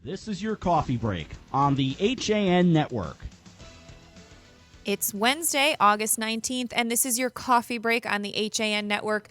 This is your coffee break on the HAN Network. It's Wednesday, August 19th, and this is your coffee break on the HAN Network.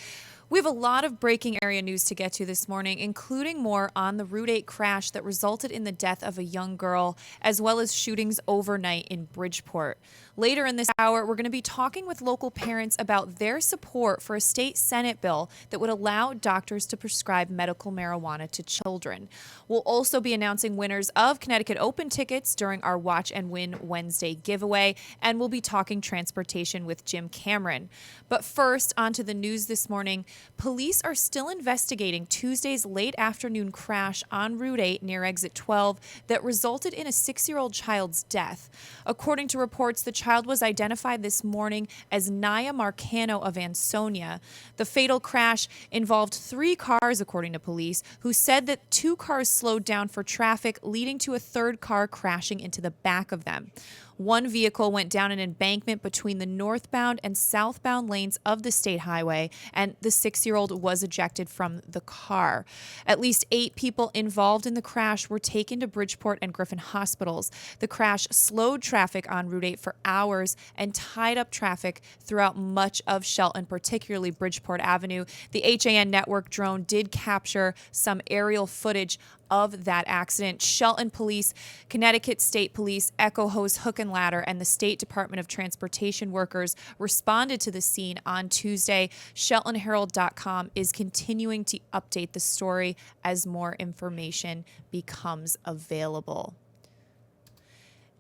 We have a lot of breaking area news to get to this morning, including more on the Route 8 crash that resulted in the death of a young girl, as well as shootings overnight in Bridgeport. Later in this hour, we're going to be talking with local parents about their support for a state Senate bill that would allow doctors to prescribe medical marijuana to children. We'll also be announcing winners of Connecticut Open tickets during our Watch and Win Wednesday giveaway, and we'll be talking transportation with Jim Cameron. But first, on to the news this morning. Police are still investigating Tuesday's late afternoon crash on Route 8 near Exit 12 that resulted in a 6-year-old child's death. According to reports, the child was identified this morning as Naya Marcano of Ansonia. The fatal crash involved 3 cars, according to police, who said that 2 cars slowed down for traffic, leading to a 3rd car crashing into the back of them. One vehicle went down an embankment between the northbound and southbound lanes of the state highway, and the 6-year-old was ejected from the car. At least 8 people involved in the crash were taken to Bridgeport and Griffin hospitals. The crash slowed traffic on Route 8 for hours and tied up traffic throughout much of Shelton, particularly Bridgeport Avenue. The HAN Network drone did capture some aerial footage of that accident. Shelton Police, Connecticut State Police, Echo Hose Hook and Ladder, and the State Department of Transportation workers responded to the scene on Tuesday. SheltonHerald.com is continuing to update the story as more information becomes available.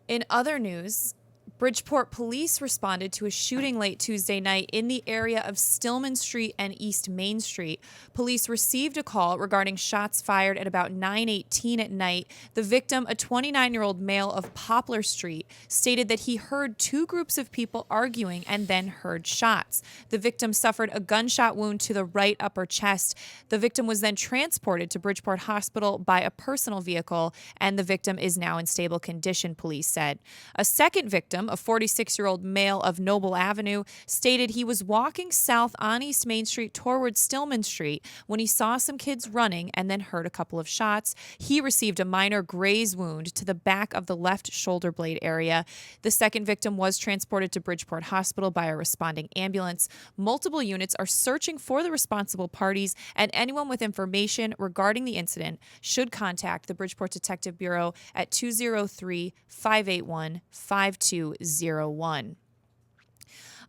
In other news, Bridgeport police responded to a shooting late Tuesday night in the area of Stillman Street and East Main Street. Police received a call regarding shots fired at about 9:18 at night. The victim, a 29-year-old male of Poplar Street, stated that he heard 2 groups of people arguing and then heard shots. The victim suffered a gunshot wound to the right upper chest. The victim was then transported to Bridgeport Hospital by a personal vehicle, and the victim is now in stable condition, police said. A second victim, a 46-year-old male of Noble Avenue, stated he was walking south on East Main Street towards Stillman Street when he saw some kids running and then heard a couple of shots. He received a minor graze wound to the back of the left shoulder blade area. The second victim was transported to Bridgeport Hospital by a responding ambulance. Multiple units are searching for the responsible parties, and anyone with information regarding the incident should contact the Bridgeport Detective Bureau at 203-581-5201.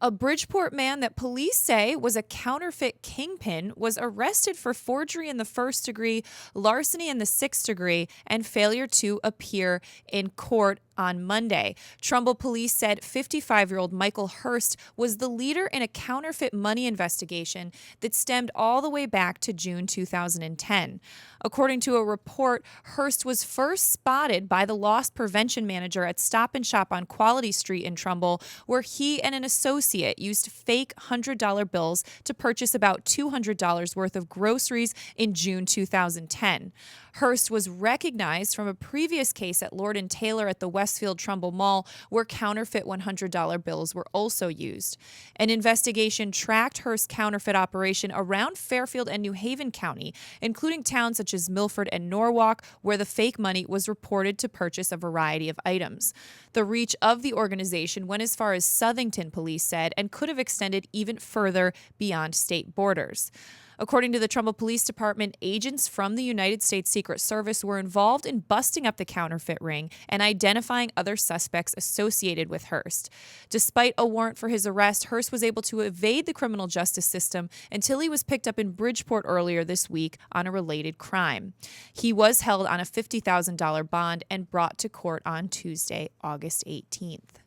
A Bridgeport man that police say was a counterfeit kingpin was arrested for forgery in the 1st degree, larceny in the 6th degree, and failure to appear in court on Monday. Trumbull police said 55-year-old Michael Hurst was the leader in a counterfeit money investigation that stemmed all the way back to June 2010. According to a report, Hurst was first spotted by the loss prevention manager at Stop and Shop on Quality Street in Trumbull, where he and an associate used fake $100 bills to purchase about $200 worth of groceries in June 2010. Hurst was recognized from a previous case at Lord & Taylor at the Westfield Trumbull Mall, where counterfeit $100 bills were also used. An investigation tracked Hurst's counterfeit operation around Fairfield and New Haven County, including towns such as Milford and Norwalk, where the fake money was reported to purchase a variety of items. The reach of the organization went as far as Southington, police said, and could have extended even further beyond state borders. According to the Trumbull Police Department, agents from the United States Secret Service were involved in busting up the counterfeit ring and identifying other suspects associated with Hurst. Despite a warrant for his arrest, Hurst was able to evade the criminal justice system until he was picked up in Bridgeport earlier this week on a related crime. He was held on a $50,000 bond and brought to court on Tuesday, August 18th.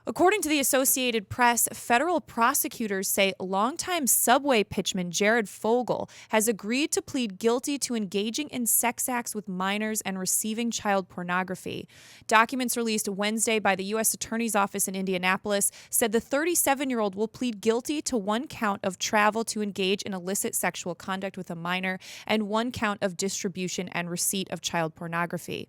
According to the Associated Press, federal prosecutors say longtime Subway pitchman Jared Fogle has agreed to plead guilty to engaging in sex acts with minors and receiving child pornography. Documents released Wednesday by the U.S. Attorney's Office in Indianapolis said the 37-year-old will plead guilty to 1 count of travel to engage in illicit sexual conduct with a minor and 1 count of distribution and receipt of child pornography.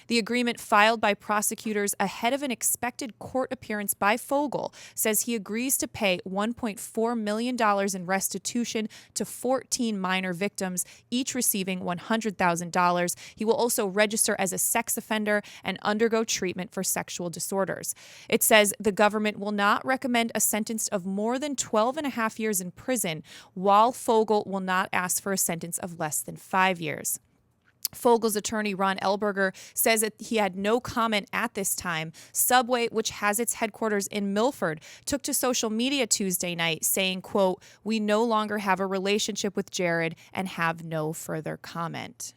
The agreement filed by prosecutors ahead of an expected court appearance insurance by Fogel says he agrees to pay $1.4 million in restitution to 14 minor victims, each receiving $100,000. He will also register as a sex offender and undergo treatment for sexual disorders. It says the government will not recommend a sentence of more than 12 and a half years in prison, while Fogel will not ask for a sentence of less than 5 years. Fogel's attorney, Ron Elberger, says that he had no comment at this time. Subway, which has its headquarters in Milford, took to social media Tuesday night saying, quote, "We no longer have a relationship with Jared and have no further comment."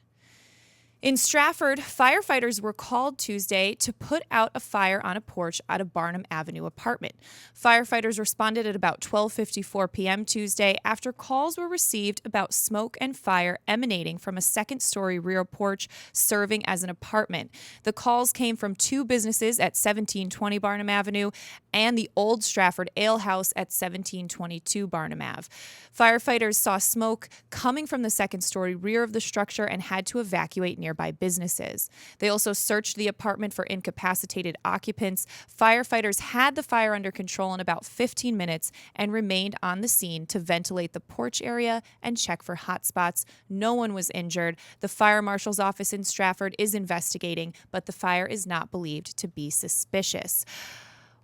In Stratford, firefighters were called Tuesday to put out a fire on a porch at a Barnum Avenue apartment. Firefighters responded at about 12:54 p.m. Tuesday after calls were received about smoke and fire emanating from a second-story rear porch serving as an apartment. The calls came from two businesses at 1720 Barnum Avenue and the Old Stratford Ale House at 1722 Barnum Ave. Firefighters saw smoke coming from the second-story rear of the structure and had to evacuate nearby businesses. They also searched the apartment for incapacitated occupants. Firefighters had the fire under control in about 15 minutes and remained on the scene to ventilate the porch area and check for hot spots. No one was injured. The fire marshal's office in Stratford is investigating, but the fire is not believed to be suspicious.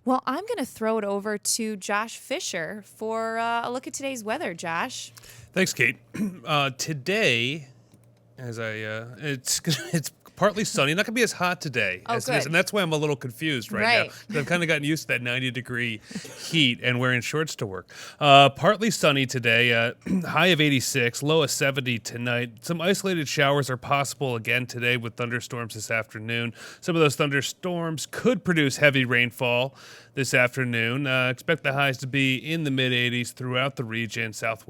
Well, I'm going to throw it over to Josh Fisher for a look at today's weather. Josh. Thanks, Kate. Today, it's partly sunny. Not going to be as hot today as it is, and that's why I'm a little confused right now. 'Cause I've kind of gotten used to that 90-degree heat and wearing shorts to work. Partly sunny today. High of 86, low of 70 tonight. Some isolated showers are possible again today with thunderstorms this afternoon. Some of those thunderstorms could produce heavy rainfall this afternoon. Expect the highs to be in the mid-80s throughout the region, south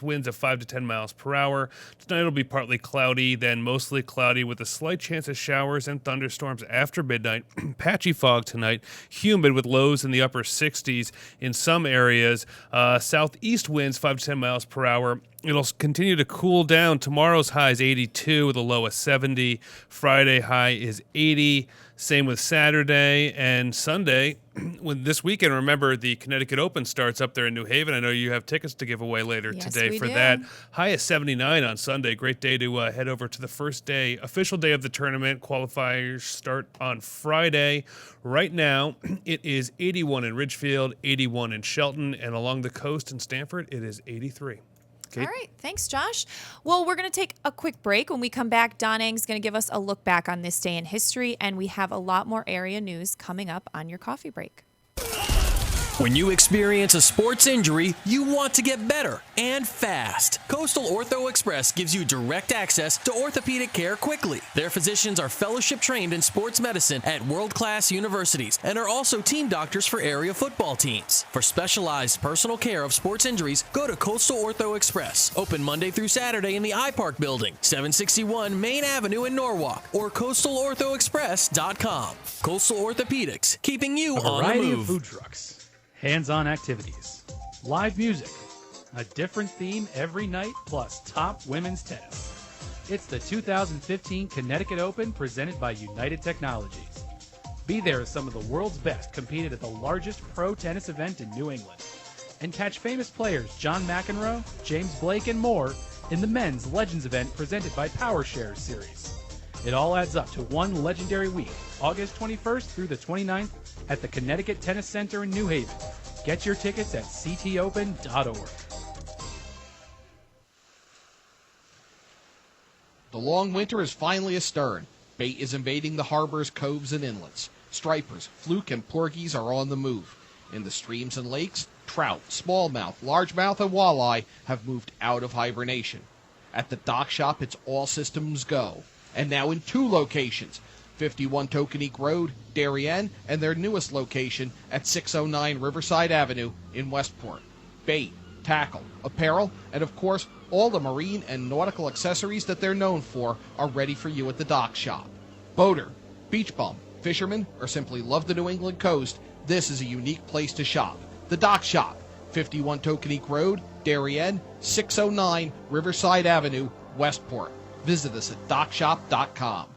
winds of 5 to 10 miles per hour. Tonight will be partly cloudy, then mostly cloudy with a slight chance of showers and thunderstorms after midnight. Patchy fog tonight, humid with lows in the upper 60s in some areas. Southeast winds 5 to 10 miles per hour. It'll continue to cool down. Tomorrow's high is 82 with a low of 70. Friday high is 80. Same with Saturday and Sunday. This weekend, remember, the Connecticut Open starts up there in New Haven. I know you have tickets to give away later today for that. High is 79 on Sunday. Great day to head over to the first day, official day of the tournament. Qualifiers start on Friday. Right now, it is 81 in Ridgefield, 81 in Shelton, and along the coast in Stamford, it is 83. Kate? All right. Thanks, Josh. Well, we're going to take a quick break. When we come back, Don Eng's going to give us a look back on this day in history, and we have a lot more area news coming up on your coffee break. When you experience a sports injury, you want to get better and fast. Coastal Ortho Express gives you direct access to orthopedic care quickly. Their physicians are fellowship trained in sports medicine at world-class universities and are also team doctors for area football teams. For specialized personal care of sports injuries, go to Coastal Ortho Express. Open Monday through Saturday in the iPark building, 761 Main Avenue in Norwalk, or coastalorthoexpress.com. Coastal Orthopedics, keeping you on the move. A variety of food trucks. Hands-on activities, live music, a different theme every night, plus top women's tennis. It's the 2015 Connecticut Open presented by United Technologies. Be there as some of the world's best competed at the largest pro tennis event in New England. And catch famous players John McEnroe, James Blake, and more in the men's Legends event presented by PowerShare Series. It all adds up to one legendary week, August 21st through the 29th at the Connecticut Tennis Center in New Haven. Get your tickets at ctopen.org. The long winter is finally astern. Bait is invading the harbors, coves, and inlets. Stripers, fluke, and porgies are on the move. In the streams and lakes, trout, smallmouth, largemouth, and walleye have moved out of hibernation. At the dock shop, it's all systems go. And now in two locations, 51 Tokenique Road, Darien, and their newest location at 609 Riverside Avenue in Westport. Bait, tackle, apparel, and of course, all the marine and nautical accessories that they're known for are ready for you at the dock shop. Boater, beach bum, fisherman, or simply love the New England coast, this is a unique place to shop. The Dock Shop, 51 Tokenique Road, Darien, 609 Riverside Avenue, Westport. Visit us at dockshop.com.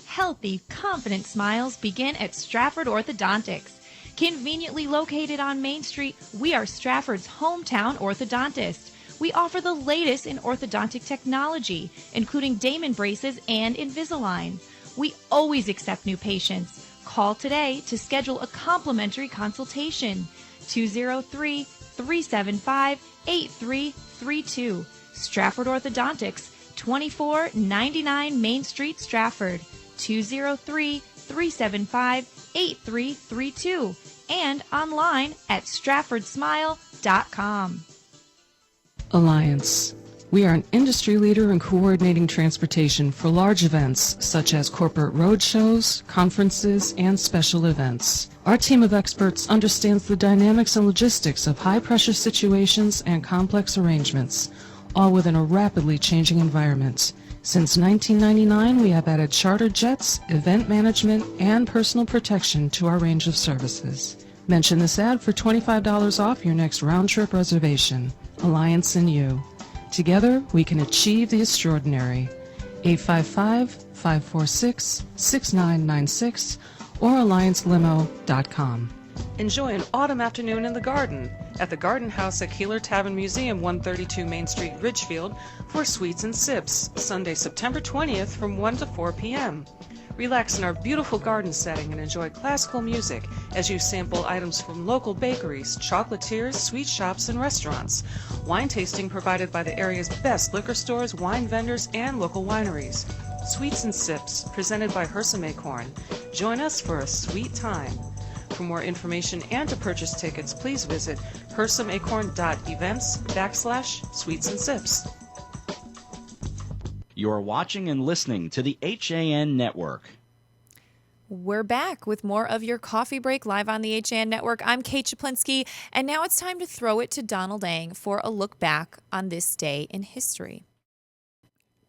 Healthy, confident smiles begin at Stratford Orthodontics. Conveniently located on Main Street, we are Stratford's hometown orthodontist. We offer the latest in orthodontic technology, including Damon braces and Invisalign. We always accept new patients. Call today to schedule a complimentary consultation. 203-375-8332. Stratford Orthodontics, 2499 Main Street, Stratford. 203-375-8332. And online at stratfordsmile.com. Alliance. We are an industry leader in coordinating transportation for large events such as corporate roadshows, conferences, and special events. Our team of experts understands the dynamics and logistics of high-pressure situations and complex arrangements, all within a rapidly changing environment. Since 1999, we have added charter jets, event management, and personal protection to our range of services. Mention this ad for $25 off your next round-trip reservation. Alliance and you. Together, we can achieve the extraordinary. 855-546-6996 or alliancelimo.com. Enjoy an autumn afternoon in the garden at the Garden House at Keeler Tavern Museum, 132 Main Street, Ridgefield, for Sweets and Sips, Sunday, September 20th from 1 to 4 p.m. Relax in our beautiful garden setting and enjoy classical music as you sample items from local bakeries, chocolatiers, sweet shops, and restaurants. Wine tasting provided by the area's best liquor stores, wine vendors, and local wineries. Sweets and Sips, presented by Hersom Acorn. Join us for a sweet time. For more information and to purchase tickets, please visit hersomacorn.events/Sweets and Sips. You're watching and listening to the HAN Network. We're back with more of your coffee break live on the HAN Network. I'm Kate Czaplinski, and now it's time to throw it to Donald Ang for a look back on this day in history.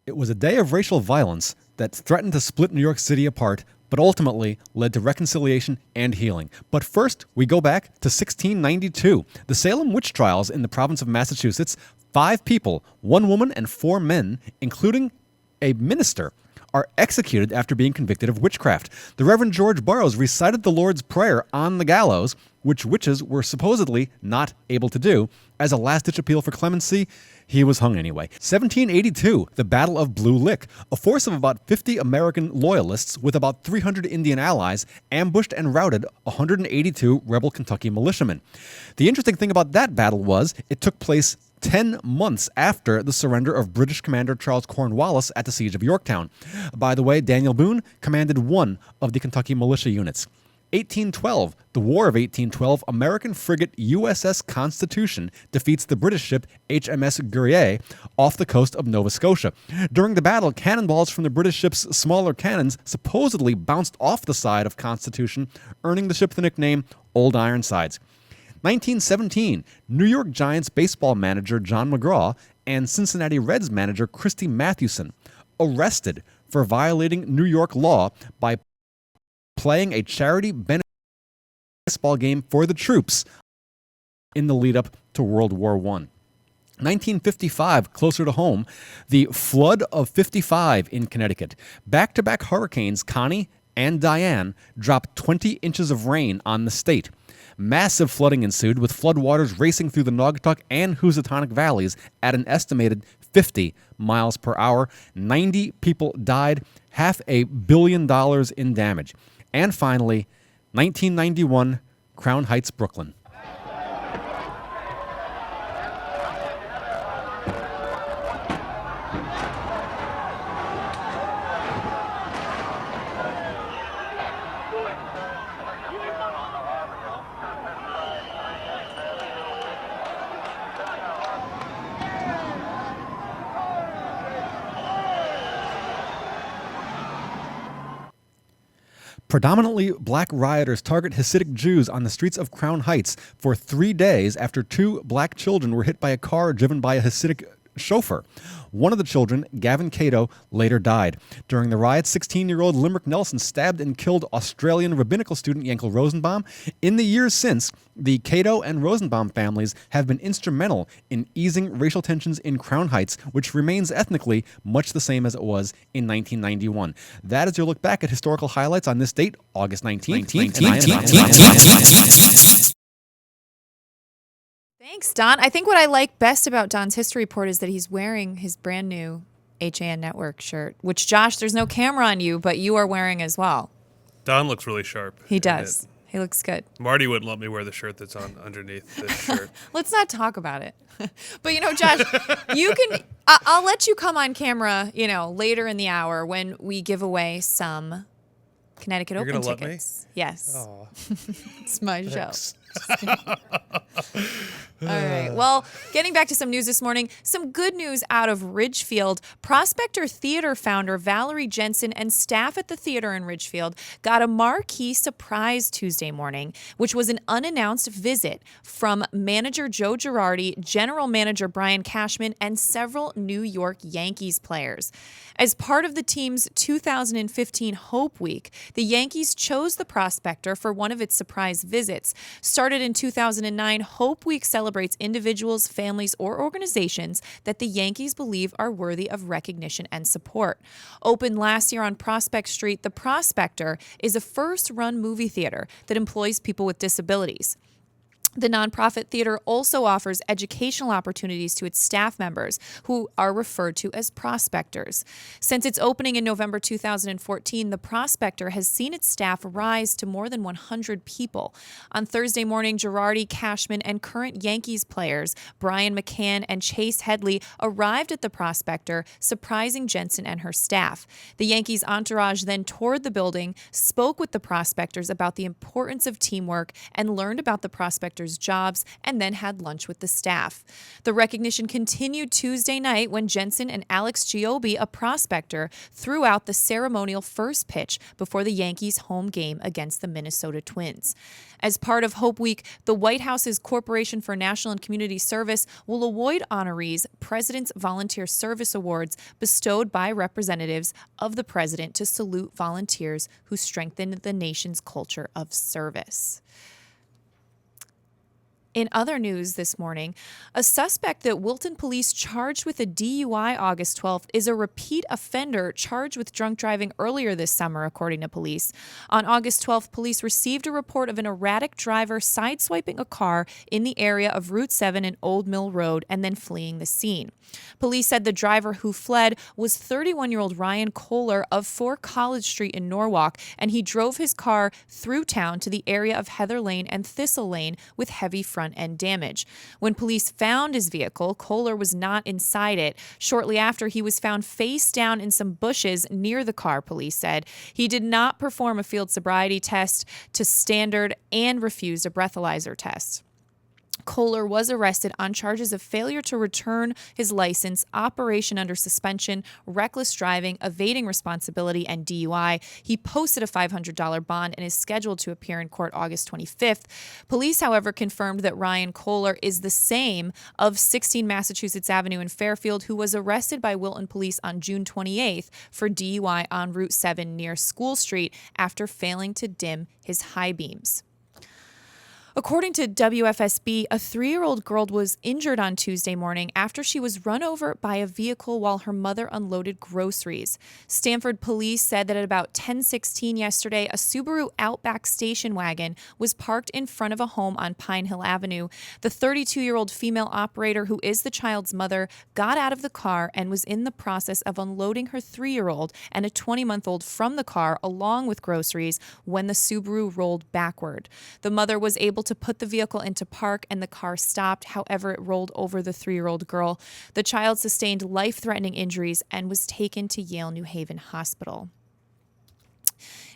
It was a day of racial violence that threatened to split New York City apart, but ultimately led to reconciliation and healing. But first, we go back to 1692. The Salem witch trials in the province of Massachusetts. 5 people, 1 woman and 4 men, including a minister, are executed after being convicted of witchcraft. The Reverend George Burroughs recited the Lord's Prayer on the gallows, which witches were supposedly not able to do. As a last-ditch appeal for clemency, he was hung anyway. 1782, the Battle of Blue Lick. A force of about 50 American loyalists with about 300 Indian allies ambushed and routed 182 rebel Kentucky militiamen. The interesting thing about that battle was it took place 10 months after the surrender of British Commander Charles Cornwallis at the Siege of Yorktown. By the way, Daniel Boone commanded one of the Kentucky militia units. 1812, the War of 1812, American frigate USS Constitution defeats the British ship HMS Guerriere off the coast of Nova Scotia. During the battle, cannonballs from the British ship's smaller cannons supposedly bounced off the side of Constitution, earning the ship the nickname Old Ironsides. 1917, New York Giants baseball manager John McGraw and Cincinnati Reds manager Christy Mathewson arrested for violating New York law by playing a charity benefit baseball game for the troops in the lead-up to World War I. 1955, closer to home, the flood of 55 in Connecticut. Back-to-back hurricanes Connie and Diane dropped 20 inches of rain on the state. Massive flooding ensued, with floodwaters racing through the Naugatuck and Housatonic valleys at an estimated 50 miles per hour. 90 people died, $500 million in damage. And finally, 1991, Crown Heights, Brooklyn. Predominantly black rioters target Hasidic Jews on the streets of Crown Heights for 3 days after 2 black children were hit by a car driven by a Hasidic chauffeur. One of the children, Gavin Cato, later died. During the riot, 16-year-old Limerick Nelson stabbed and killed Australian rabbinical student Yankel Rosenbaum. In the years since, the Cato and Rosenbaum families have been instrumental in easing racial tensions in Crown Heights, which remains ethnically much the same as it was in 1991. That is your look back at historical highlights on this date, August 19th. Thanks, Don. I think what I like best about Don's history report is that he's wearing his brand new HAN Network shirt, which, Josh, there's no camera on you, but you are wearing as well. Don looks really sharp. He does. He looks good. Marty wouldn't let me wear the shirt that's on underneath this shirt. Let's not talk about it. But, Josh, you can. I'll let you come on camera, later in the hour when we give away some Connecticut Open tickets. Yes. Aw. It's my show. All right. Well, getting back to some news this morning, some good news out of Ridgefield. Prospector Theater founder Valerie Jensen and staff at the theater in Ridgefield got a marquee surprise Tuesday morning, which was an unannounced visit from manager Joe Girardi, general manager Brian Cashman, and several New York Yankees players. As part of the team's 2015 Hope Week, the Yankees chose the prospector for one of its surprise visits. Started in 2009, Hope Week celebrates individuals, families, or organizations that the Yankees believe are worthy of recognition and support. Opened last year on Prospect Street, the Prospector is a first-run movie theater that employs people with disabilities. The nonprofit theater also offers educational opportunities to its staff members, who are referred to as prospectors. Since its opening in November 2014, the Prospector has seen its staff rise to more than 100 people. On Thursday morning, Girardi, Cashman, and current Yankees players Brian McCann and Chase Headley arrived at the Prospector, surprising Jensen and her staff. The Yankees entourage then toured the building, spoke with the prospectors about the importance of teamwork, and learned about the prospectors' jobs, and then had lunch with the staff. The recognition continued Tuesday night when Jensen and Alex Giobbe, a prospector, threw out the ceremonial first pitch before the Yankees' home game against the Minnesota Twins. As part of Hope Week, the White House's Corporation for National and Community Service will award honorees President's Volunteer Service Awards bestowed by representatives of the president to salute volunteers who strengthen the nation's culture of service. In other news this morning, a suspect that Wilton police charged with a DUI August 12th is a repeat offender charged with drunk driving earlier this summer, according to police. On August 12th, police received a report of an erratic driver sideswiping a car in the area of Route 7 and Old Mill Road and then fleeing the scene. Police said the driver who fled was 31-year-old Ryan Kohler of 4 College Street in Norwalk, and he drove his car through town to the area of Heather Lane and Thistle Lane with heavy front-end damage. When police found his vehicle, Kohler was not inside it. Shortly after, he was found face down in some bushes near the car, police said. He did not perform a field sobriety test to standard and refused a breathalyzer test. Kohler was arrested on charges of failure to return his license, operation under suspension, reckless driving, evading responsibility, and DUI. He posted a $500 bond and is scheduled to appear in court August 25th. Police, however, confirmed that Ryan Kohler is the same of 16 Massachusetts Avenue in Fairfield, who was arrested by Wilton police on June 28th for DUI on Route 7 near School Street after failing to dim his high beams. According to WFSB, a 3-year-old girl was injured on Tuesday morning after she was run over by a vehicle while her mother unloaded groceries. Stamford police said that at about 10:16 yesterday, a Subaru Outback station wagon was parked in front of a home on Pine Hill Avenue. The 32-year-old female operator, who is the child's mother, got out of the car and was in the process of unloading her 3-year-old and a 20-month-old from the car along with groceries when the Subaru rolled backward. The mother was able to put the vehicle into park and the car stopped. However, it rolled over the 3-year-old girl. The child sustained life-threatening injuries and was taken to Yale New Haven Hospital.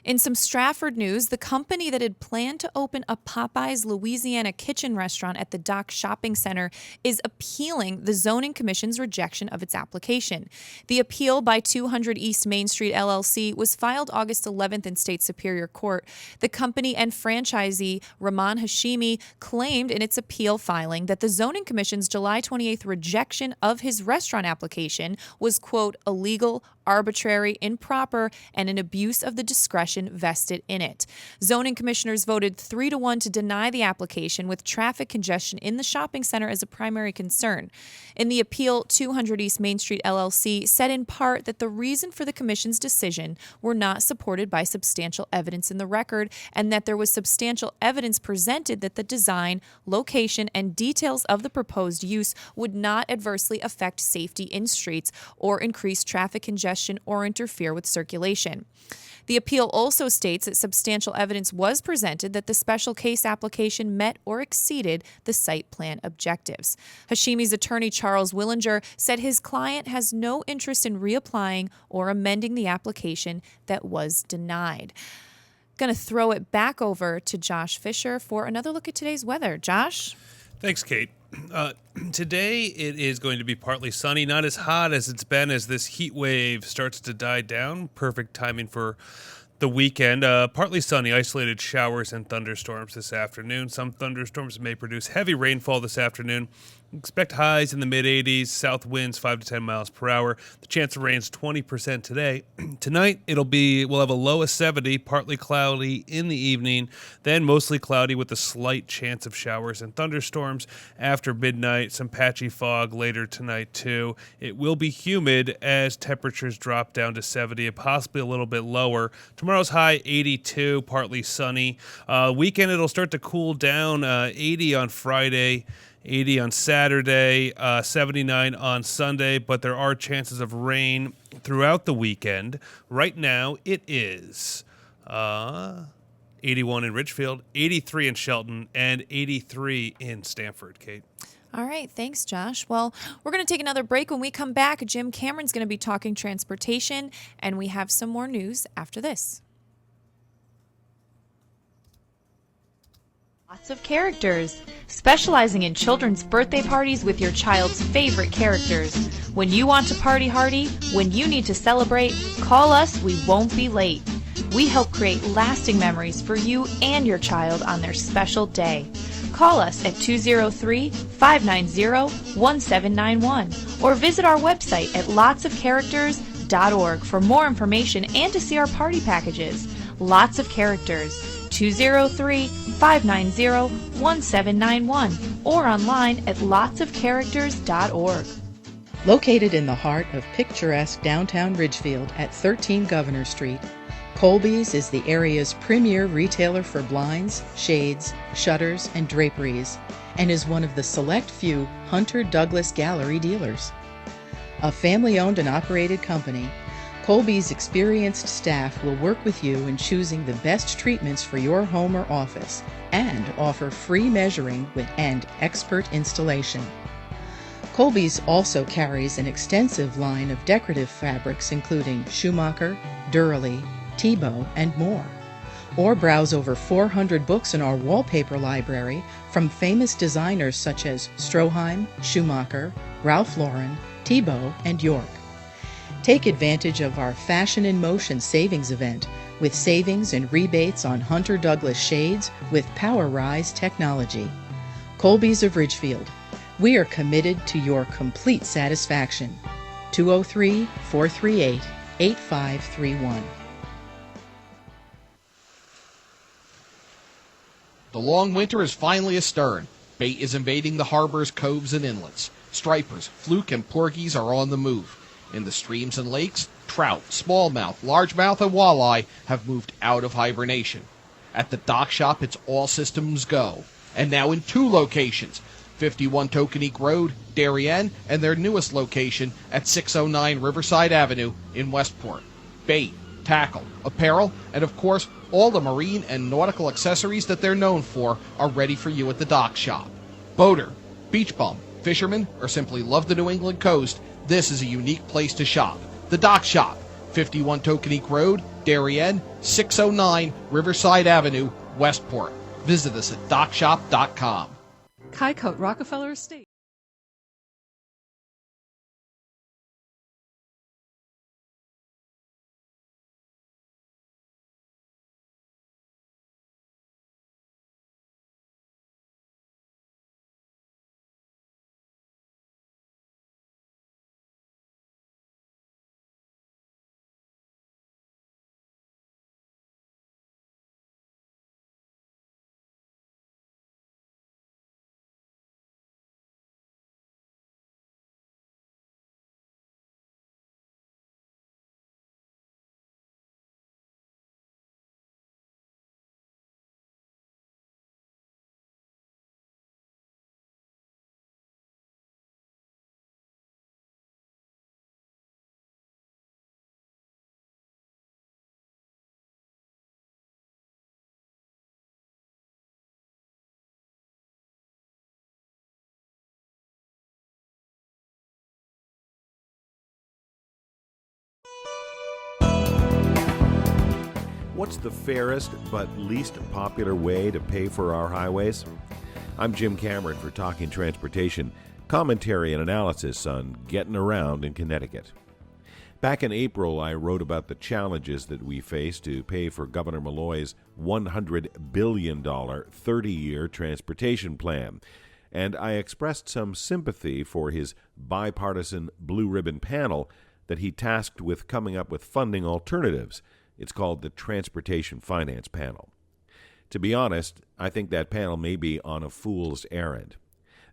In some Stratford news, the company that had planned to open a Popeyes Louisiana kitchen restaurant at the Dock Shopping Center is appealing the Zoning Commission's rejection of its application. The appeal by 200 East Main Street LLC was filed August 11th in State Superior Court. The company and franchisee Rahman Hashimi claimed in its appeal filing that the Zoning Commission's July 28th rejection of his restaurant application was, quote, illegal, arbitrary, improper, and an abuse of the discretion vested in it. Zoning commissioners voted 3-1 to deny the application, with traffic congestion in the shopping center as a primary concern. In the appeal, 200 East Main Street LLC said in part that the reason for the commission's decision were not supported by substantial evidence in the record, and that there was substantial evidence presented that the design, location, and details of the proposed use would not adversely affect safety in streets or increase traffic congestion or interfere with circulation. The appeal also states that substantial evidence was presented that the special case application met or exceeded the site plan objectives. Hashimi's attorney, Charles Willinger, said his client has no interest in reapplying or amending the application that was denied. Going to throw it back over to Josh Fisher for another look at today's weather. Josh? Thanks, Kate. Today it is going to be partly sunny, not as hot as it's been as this heat wave starts to die down. Perfect timing for the weekend. Partly sunny, isolated showers and thunderstorms this afternoon. Some thunderstorms may produce heavy rainfall this afternoon. Expect highs in the mid-80s, south winds 5 to 10 miles per hour. The chance of rain is 20% today. Tonight, we'll have a low of 70, partly cloudy in the evening, then mostly cloudy with a slight chance of showers and thunderstorms. After midnight, some patchy fog later tonight, too. It will be humid as temperatures drop down to 70 and possibly a little bit lower. Tomorrow's high, 82, partly sunny. Weekend, it'll start to cool down, 80 on Friday. 80 on Saturday, 79 on Sunday, but there are chances of rain throughout the weekend. Right now, it is 81 in Ridgefield, 83 in Shelton, and 83 in Stamford, Kate. All right. Thanks, Josh. Well, we're going to take another break. When we come back, Jim Cameron's going to be talking transportation, and we have some more news after this. Lots of Characters, specializing in children's birthday parties with your child's favorite characters. When you want to party hardy, when you need to celebrate, call us, we won't be late. We help create lasting memories for you and your child on their special day. Call us at 203-590-1791 or visit our website at lotsofcharacters.org for more information and to see our party packages. Lots of Characters, 203-590-1791 or online at lotsofcharacters.org. Located in the heart of picturesque downtown Ridgefield at 13 Governor Street, Colby's is the area's premier retailer for blinds, shades, shutters, and draperies, and is one of the select few Hunter Douglas Gallery dealers. A family-owned and operated company, Colby's experienced staff will work with you in choosing the best treatments for your home or office and offer free measuring and expert installation. Colby's also carries an extensive line of decorative fabrics including Schumacher, Durley, Tebow, and more. Or browse over 400 books in our wallpaper library from famous designers such as Stroheim, Schumacher, Ralph Lauren, Tebow, and York. Take advantage of our Fashion in Motion savings event with savings and rebates on Hunter Douglas shades with PowerRise technology. Colby's of Ridgefield. We are committed to your complete satisfaction. 203-438-8531. The long winter is finally astern. Bait is invading the harbors, coves, and inlets. Stripers, fluke, and porgies are on the move. In the streams and lakes, trout, smallmouth, largemouth, and walleye have moved out of hibernation. At the dock shop, it's all systems go. And now in 2 locations, 51 Tokenique Road, Darien, and their newest location at 609 Riverside Avenue in Westport. Bait, tackle, apparel, and of course, all the marine and nautical accessories that they're known for are ready for you at the dock shop. Boater, beach bum, fisherman, or simply love the New England coast, this is a unique place to shop. The Dock Shop, 51 Tokenique Road, Darien, 609 Riverside Avenue, Westport. Visit us at docshop.com. Kycoat Rockefeller Estate. What's the fairest but least popular way to pay for our highways? I'm Jim Cameron for Talking Transportation, commentary and analysis on getting around in Connecticut. Back in April, I wrote about the challenges that we face to pay for Governor Malloy's $100 billion 30-year transportation plan, and I expressed some sympathy for his bipartisan blue ribbon panel that he tasked with coming up with funding alternatives. It's called the Transportation Finance Panel. To be honest, I think that panel may be on a fool's errand.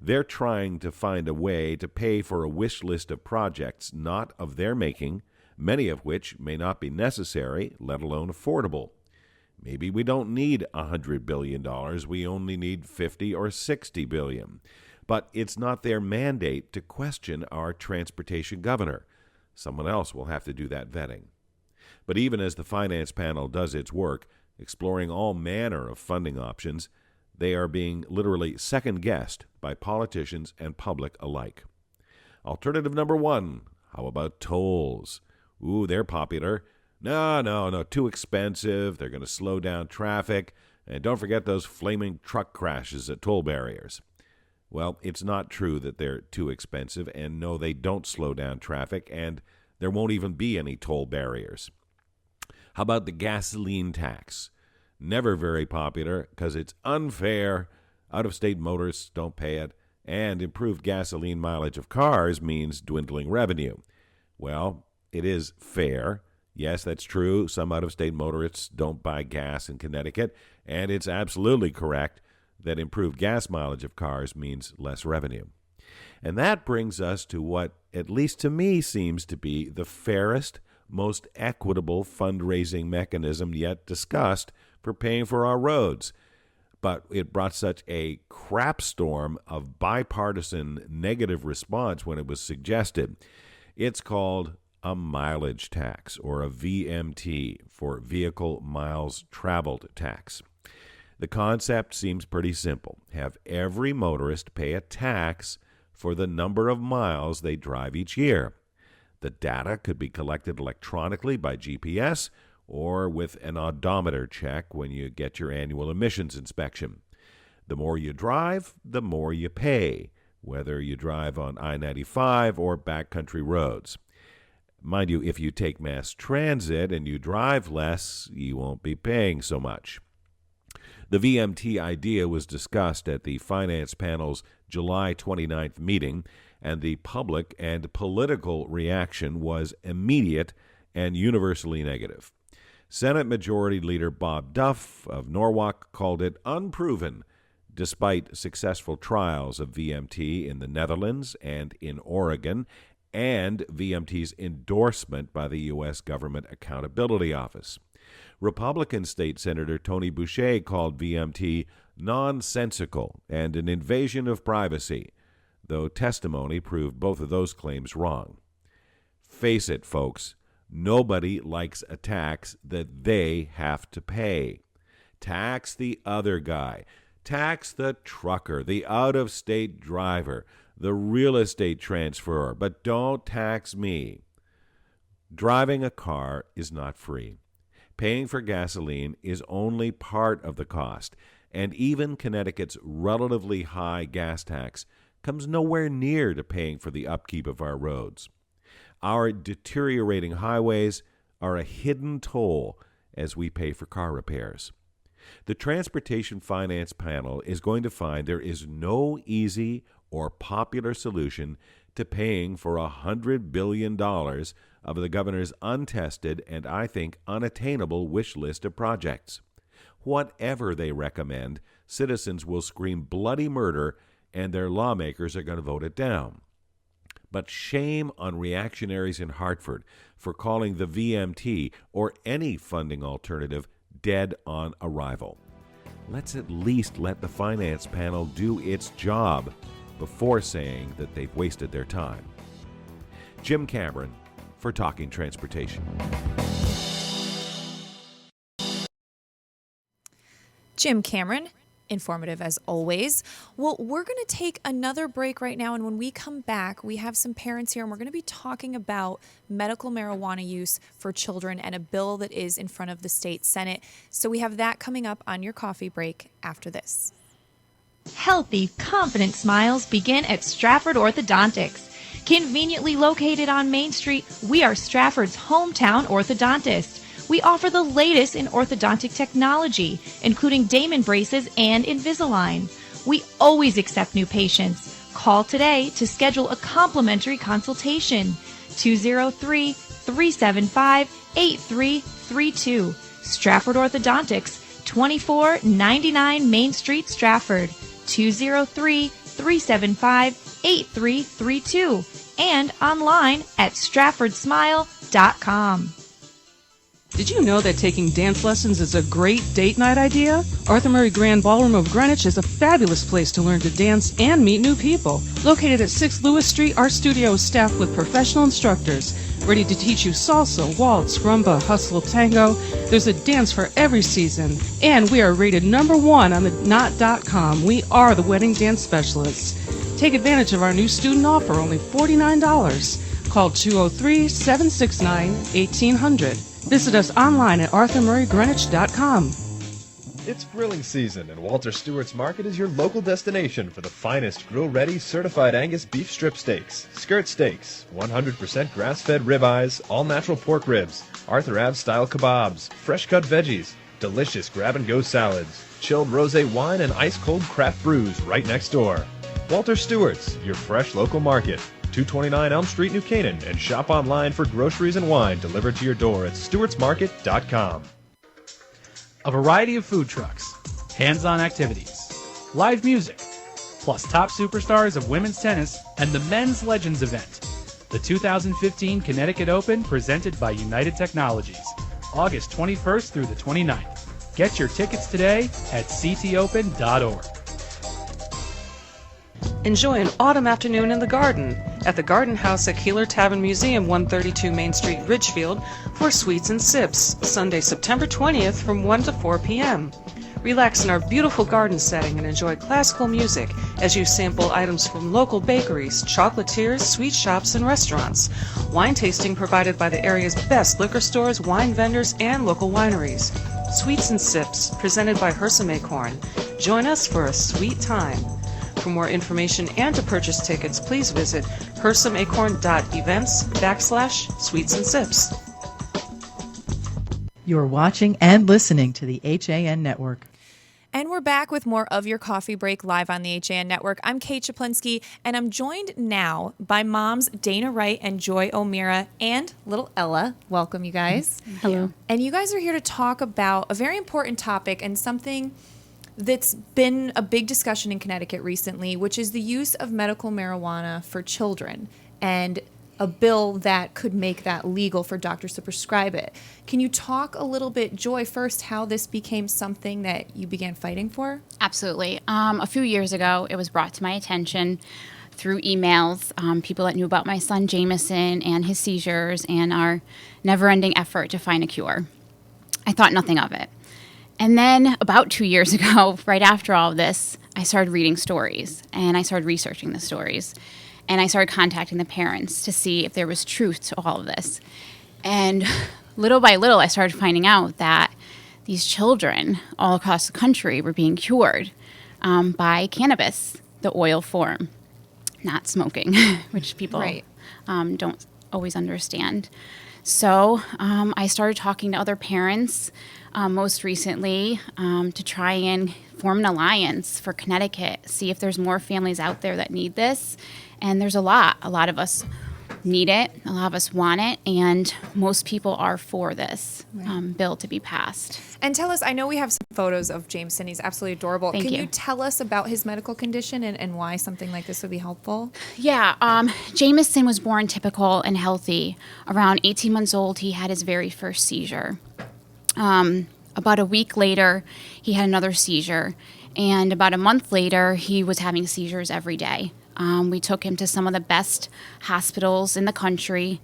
They're trying to find a way to pay for a wish list of projects not of their making, many of which may not be necessary, let alone affordable. Maybe we don't need $100 billion, we only need $50 or $60 billion. But it's not their mandate to question our transportation governor. Someone else will have to do that vetting. But even as the finance panel does its work, exploring all manner of funding options, they are being literally second-guessed by politicians and public alike. Alternative number one, how about tolls? Ooh, they're popular. No, too expensive. They're going to slow down traffic. And don't forget those flaming truck crashes at toll barriers. Well, it's not true that they're too expensive, and no, they don't slow down traffic, and there won't even be any toll barriers. How about the gasoline tax? Never very popular because it's unfair. Out-of-state motorists don't pay it, and improved gasoline mileage of cars means dwindling revenue. Well, it is fair. Yes, that's true. Some out-of-state motorists don't buy gas in Connecticut, and it's absolutely correct that improved gas mileage of cars means less revenue. And that brings us to what, at least to me, seems to be the fairest, most equitable fundraising mechanism yet discussed for paying for our roads. But it brought such a crapstorm of bipartisan negative response when it was suggested. It's called a mileage tax, or a VMT, for Vehicle Miles Traveled Tax. The concept seems pretty simple. Have every motorist pay a tax for the number of miles they drive each year. The data could be collected electronically by GPS or with an odometer check when you get your annual emissions inspection. The more you drive, the more you pay, whether you drive on I-95 or backcountry roads. Mind you, if you take mass transit and you drive less, you won't be paying so much. The VMT idea was discussed at the Finance Panel's July 29th meeting, and the public and political reaction was immediate and universally negative. Senate Majority Leader Bob Duff of Norwalk called it unproven, despite successful trials of VMT in the Netherlands and in Oregon, and VMT's endorsement by the U.S. Government Accountability Office. Republican State Senator Tony Boucher called VMT nonsensical and an invasion of privacy, though testimony proved both of those claims wrong. Face it, folks, nobody likes a tax that they have to pay. Tax the other guy. Tax the trucker, the out-of-state driver, the real estate transferor, but don't tax me. Driving a car is not free. Paying for gasoline is only part of the cost, and even Connecticut's relatively high gas tax comes nowhere near to paying for the upkeep of our roads. Our deteriorating highways are a hidden toll as we pay for car repairs. The Transportation Finance Panel is going to find there is no easy or popular solution to paying for $100 billion of the governor's untested and, I think, unattainable wish list of projects. Whatever they recommend, citizens will scream bloody murder and their lawmakers are going to vote it down. But shame on reactionaries in Hartford for calling the VMT or any funding alternative dead on arrival. Let's at least let the finance panel do its job before saying that they've wasted their time. Jim Cameron for Talking Transportation. Jim Cameron, informative as always. Well, we're going to take another break right now, and when we come back, we have some parents here, and we're going to be talking about medical marijuana use for children and a bill that is in front of the state Senate. So we have that coming up on your coffee break after this. Healthy, confident smiles begin at Stratford Orthodontics. Conveniently located on Main Street, we are Stratford's hometown orthodontist. We offer the latest in orthodontic technology, including Damon braces and Invisalign. We always accept new patients. Call today to schedule a complimentary consultation. 203-375-8332. Stratford Orthodontics, 2499 Main Street, Stratford. 203-375-8332. And online at stratfordsmile.com. Did you know that taking dance lessons is a great date night idea? Arthur Murray Grand Ballroom of Greenwich is a fabulous place to learn to dance and meet new people. Located at 6 Lewis Street, our studio is staffed with professional instructors ready to teach you salsa, waltz, rumba, hustle, tango. There's a dance for every season. And we are rated #1 on the Knot.com. We are the wedding dance specialists. Take advantage of our new student offer, only $49. Call 203-769-1800. Visit us online at arthurmurraygreenwich.com. It's grilling season, and Walter Stewart's Market is your local destination for the finest grill-ready certified Angus beef strip steaks, skirt steaks, 100% grass-fed ribeyes, all-natural pork ribs, Arthur Ave-style kebabs, fresh-cut veggies, delicious grab-and-go salads, chilled rosé wine, and ice-cold craft brews right next door. Walter Stewart's, your fresh local market. 229 Elm Street, New Canaan, and shop online for groceries and wine delivered to your door at stewartsmarket.com. A variety of food trucks, hands-on activities, live music, plus top superstars of women's tennis and the Men's Legends event. The 2015 Connecticut Open presented by United Technologies, August 21st through the 29th. Get your tickets today at ctopen.org. Enjoy an autumn afternoon in the garden at the Garden House at Keeler Tavern Museum, 132 Main Street, Ridgefield, for Sweets and Sips, Sunday, September 20th from 1 to 4 p.m. Relax in our beautiful garden setting and enjoy classical music as you sample items from local bakeries, chocolatiers, sweet shops, and restaurants. Wine tasting provided by the area's best liquor stores, wine vendors, and local wineries. Sweets and Sips, presented by Hersom Acorn. Join us for a sweet time. For more information and to purchase tickets, please visit hersomacorn.events/sweets and sips. You're watching and listening to the HAN Network. And we're back with more of your coffee break live on the HAN Network. I'm Kate Czaplinski, and I'm joined now by moms Dana Wright and Joy O'Meara and little Ella. Welcome, you guys. Hello. And you guys are here to talk about a very important topic and something that's been a big discussion in Connecticut recently, which is the use of medical marijuana for children and a bill that could make that legal for doctors to prescribe it. Can you talk a little bit, Joy, first, how this became something that you began fighting for? Absolutely. A few years ago, it was brought to my attention through emails, people that knew about my son Jameson and his seizures and our never-ending effort to find a cure. I thought nothing of it. And then about 2 years ago, right after all of this, I started reading stories and I started researching the stories and I started contacting the parents to see if there was truth to all of this. And little by little, I started finding out that these children all across the country were being cured by cannabis, the oil form, not smoking, which people don't always understand. So I started talking to other parents most recently to try and form an alliance for Connecticut, see if there's more families out there that need this. And there's a lot of us need it, a lot of us want it, and most people are for this bill to be passed. And tell us, I know we have some photos of Jameson. He's absolutely adorable. Can you tell us about his medical condition and why something like this would be helpful? Yeah, Jameson was born typical and healthy. Around 18 months old, he had his very first seizure. About a week later, he had another seizure. And about a month later, he was having seizures every day. We took him to some of the best hospitals in the country,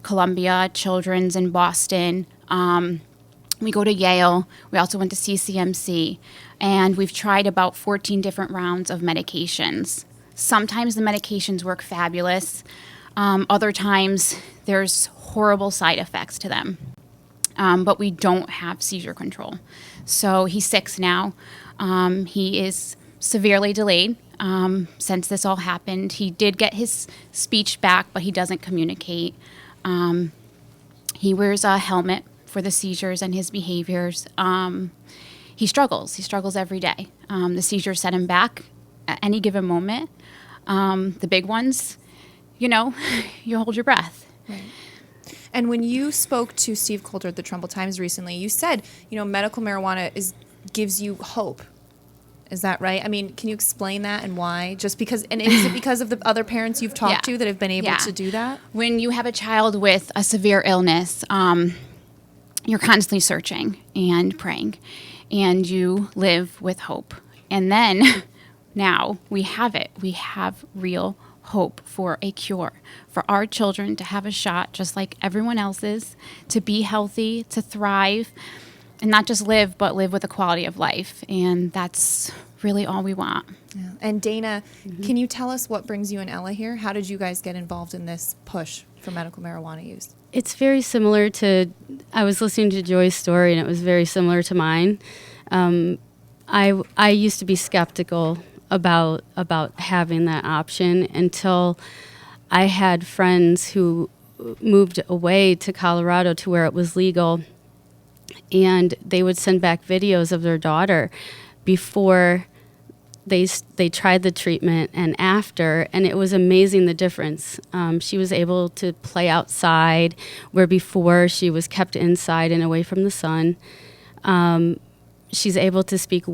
Columbia, Children's in Boston. We go to Yale. We also went to CCMC. And we've tried about 14 different rounds of medications. Sometimes the medications work fabulous. Other times there's horrible side effects to them. But we don't have seizure control. So he's 6 now. He is severely delayed. Since this all happened, he did get his speech back, but he doesn't communicate. He wears a helmet for the seizures and his behaviors. He struggles every day. The seizures set him back at any given moment. The big ones, you hold your breath. Right. And when you spoke to Steve Coulter at the Trumbull Times recently, you said, medical marijuana gives you hope. Is that right? I mean, can you explain that and why? Just because, and is it because of the other parents you've talked to that have been able to do that? When you have a child with a severe illness, you're constantly searching and praying, and you live with hope. And then now we have it. We have real hope for a cure, for our children to have a shot just like everyone else's, to be healthy, to thrive. And not just live, but live with a quality of life. And that's really all we want. Yeah. And Dana, can you tell us what brings you and Ella here? How did you guys get involved in this push for medical marijuana use? It's very similar to, I was listening to Joy's story, and it was very similar to mine. I used to be skeptical about having that option until I had friends who moved away to Colorado to where it was legal. And they would send back videos of their daughter before they tried the treatment and after, and it was amazing the difference. She was able to play outside where before she was kept inside and away from the sun. She's able to speak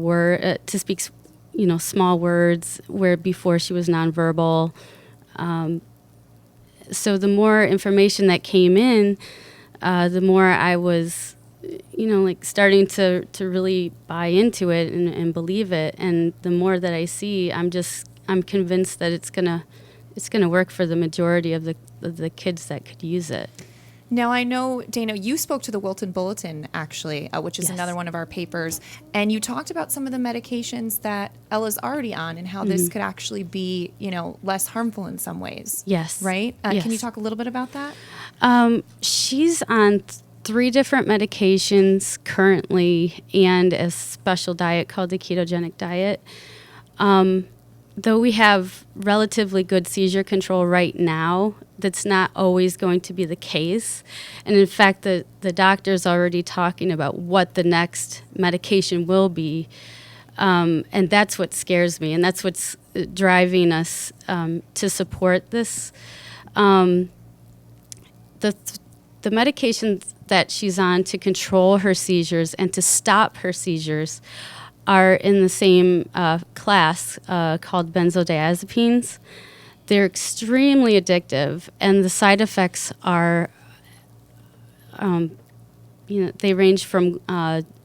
small words where before she was nonverbal. So the more information that came in, the more I was starting to really buy into it and believe it. And the more that I see, I'm convinced that it's gonna work for the majority of the kids that could use it. Now, I know, Dana, you spoke to the Wilton Bulletin, actually, which is another one of our papers, and you talked about some of the medications that Ella's already on and how this could actually be, less harmful in some ways. Yes. Right? Yes. Can you talk a little bit about that? She's on 3 different medications currently and a special diet called the ketogenic diet. Though we have relatively good seizure control right now, that's not always going to be the case. And in fact, the doctor's already talking about what the next medication will be. And that's what scares me, and that's what's driving us to support this. The medications that she's on to control her seizures and to stop her seizures are in the same class called benzodiazepines. They're extremely addictive, and the side effects are, they range from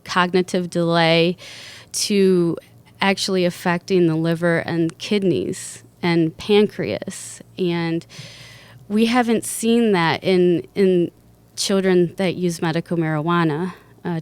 cognitive delay to actually affecting the liver and kidneys and pancreas. And we haven't seen that in children that use medical marijuana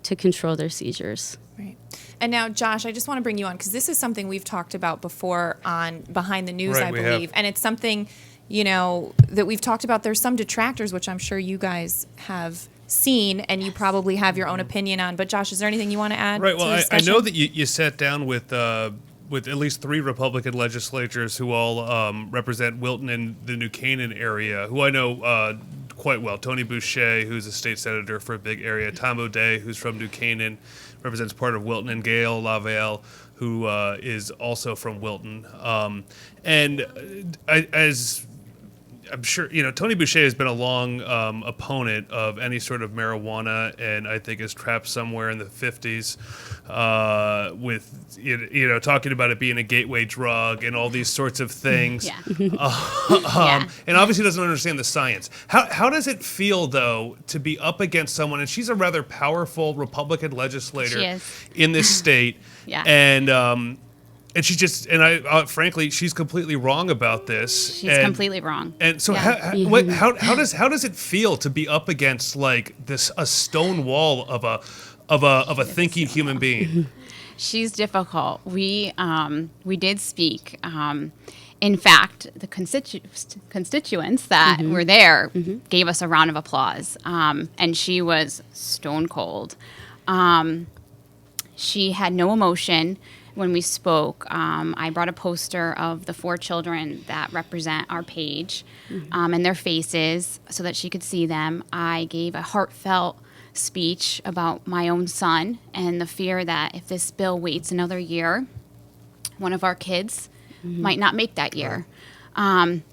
to control their seizures. Right. And now, Josh, I just want to bring you on because this is something we've talked about before on Behind the News, I believe. And it's something, that we've talked about. There's some detractors, which I'm sure you guys have seen and you probably have your own opinion on. But Josh, is there anything you want to add? Right. Well, I know that you sat down with at least 3 Republican legislators who all represent Wilton and the New Canaan area, who I know quite well. Tony Boucher, who's a state senator for a big area. Tom O'Day, who's from New Canaan, represents part of Wilton, and Gail LaValle, who is also from Wilton. As I'm sure, Tony Boucher has been a long opponent of any sort of marijuana, and I think is trapped somewhere in the 50s with, talking about it being a gateway drug and all these sorts of things. Yeah. And obviously doesn't understand the science. How does it feel, though, to be up against someone, and she's a rather powerful Republican legislator in this state, and she just, and I frankly, she's completely wrong about this. She's completely wrong. And so, how does it feel to be up against like a stone wall of a thinking human being? She's difficult. We did speak. In fact, the constituents that were there gave us a round of applause, and she was stone cold. She had no emotion. When we spoke, I brought a poster of the 4 children that represent our page and their faces so that she could see them. I gave a heartfelt speech about my own son and the fear that if this bill waits another year, one of our kids might not make that year. That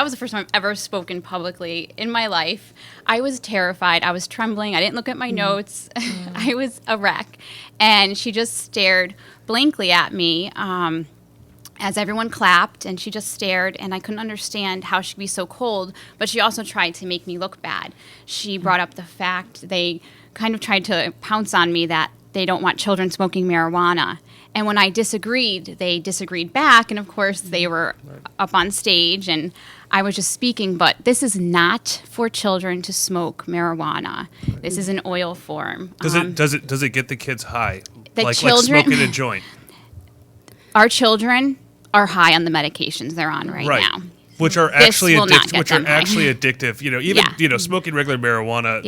was the first time I've ever spoken publicly in my life. I was terrified. I was trembling. I didn't look at my notes. I was a wreck. And she just stared blankly at me as everyone clapped, and she just stared, and I couldn't understand how she could be so cold, but she also tried to make me look bad. She brought up the fact they kind of tried to pounce on me that they don't want children smoking marijuana. And when I disagreed, they disagreed back. And of course, they were up on stage and I was just speaking. But this is not for children to smoke marijuana. This is an oil form. Does it get the kids high? Like smoking a joint? Our children are high on the medications they're on right now. Which are actually addictive. Even smoking regular marijuana,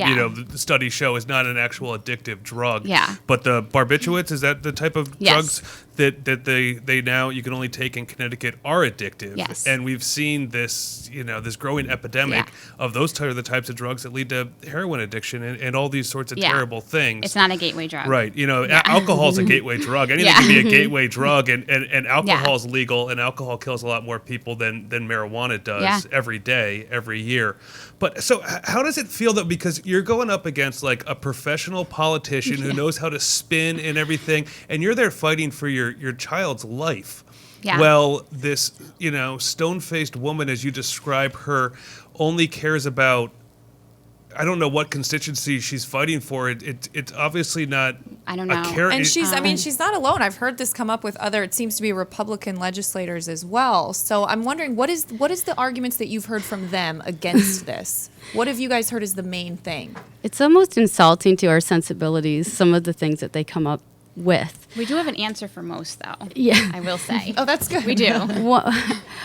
the studies show is not an actual addictive drug. Yeah. But the barbiturates, is that the type of drugs that they now you can only take in Connecticut are addictive? Yes. And we've seen this, this growing epidemic of those are the types of drugs that lead to heroin addiction and all these sorts of terrible things. It's not a gateway drug. Right. Alcohol is a gateway drug. Anything can be a gateway drug, and alcohol is legal, and alcohol kills a lot more people than marijuana does every day, every year. But so how does it feel, though? Because you're going up against like a professional politician who knows how to spin and everything, and you're there fighting for your child's life. Yeah. Well, this, stone-faced woman, as you describe her, only cares about, I don't know what constituency she's fighting for. It's obviously not. I don't know. And she's not alone. I've heard this come up with it seems to be Republican legislators as well. So I'm wondering, what is the arguments that you've heard from them against this? What have you guys heard is the main thing? It's almost insulting to our sensibilities, some of the things that they come up with. We do have an answer for most, though. Yeah. I will say. Oh, that's good. We do.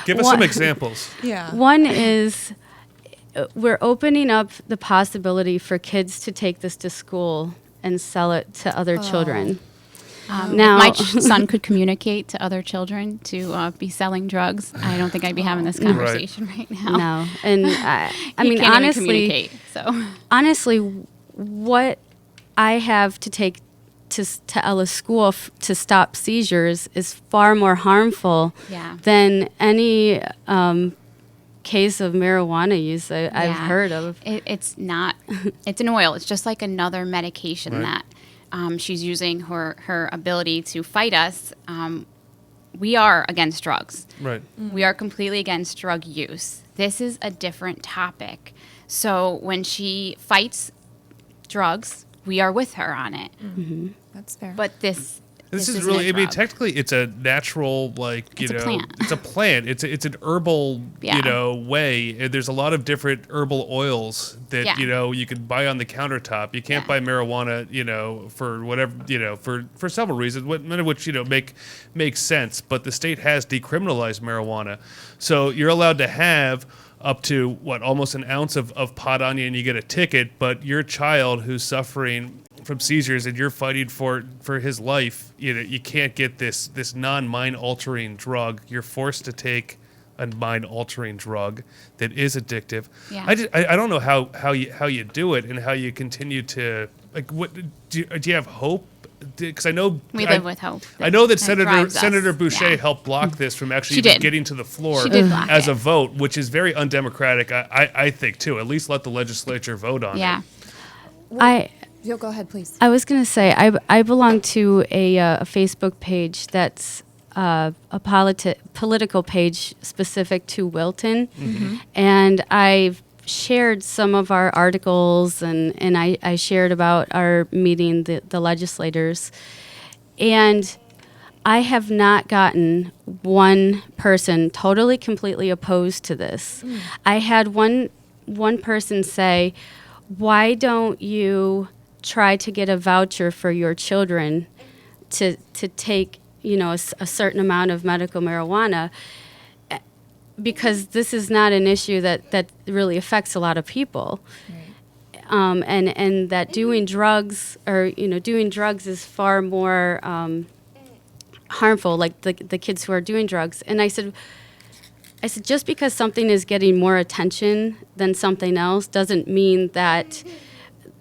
Give us some examples. Yeah. One is we're opening up the possibility for kids to take this to school and sell it to other children. Now, if my son could communicate to other children to be selling drugs, I don't think I'd be having this conversation right now. No, and I mean, can't honestly, even communicate, so. Honestly, what I have to take to Ella's school to stop seizures is far more harmful than any case of marijuana use I've heard of. It's not. It's an oil. It's just like another medication that she's using her ability to fight us. We are against drugs. Right. We are completely against drug use. This is a different topic. So when she fights drugs, we are with her on it. Mm-hmm. That's fair. But this This is really, I mean, technically it's a natural, like, It's a plant. it's a plant. It's an herbal, way. And there's a lot of different herbal oils that, you can buy on the countertop. You can't buy marijuana, for whatever, for several reasons, none of which, makes sense. But the state has decriminalized marijuana. So you're allowed to have up to, almost an ounce of pot on you and you get a ticket. But your child who's suffering from seizures and you're fighting for his life, you can't get this non-mind altering drug. You're forced to take a mind altering drug that is addictive. Yeah. I don't know how you do it and how you continue to, like, what do you have hope? Because I know we live with hope. I know that Senator Boucher helped block this from actually even getting to the floor as a vote, which is very undemocratic. I think too. At least let the legislature vote on it. Well, go ahead, please. I was going to say, I belong to a Facebook page that's a political page specific to Wilton. Mm-hmm. And I've shared some of our articles, and I shared about our meeting, the legislators. And I have not gotten one person totally, completely opposed to this. Mm. I had one person say, why don't you try to get a voucher for your children to take, a certain amount of medical marijuana, because this is not an issue that really affects a lot of people. Right. And that doing drugs is far more harmful, like the kids who are doing drugs. And I said, just because something is getting more attention than something else doesn't mean that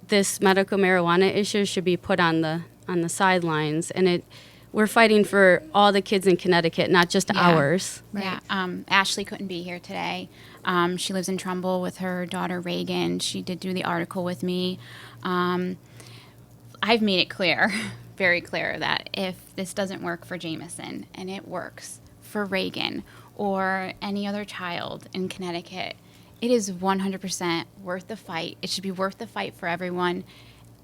this medical marijuana issue should be put on the sidelines. And we're fighting for all the kids in Connecticut, not just ours. Right. Yeah. Ashley couldn't be here today. She lives in Trumbull with her daughter Reagan. She did do the article with me. I've made it clear, very clear, that if this doesn't work for Jameson and it works for Reagan or any other child in Connecticut, it is 100% worth the fight. It should be worth the fight for everyone.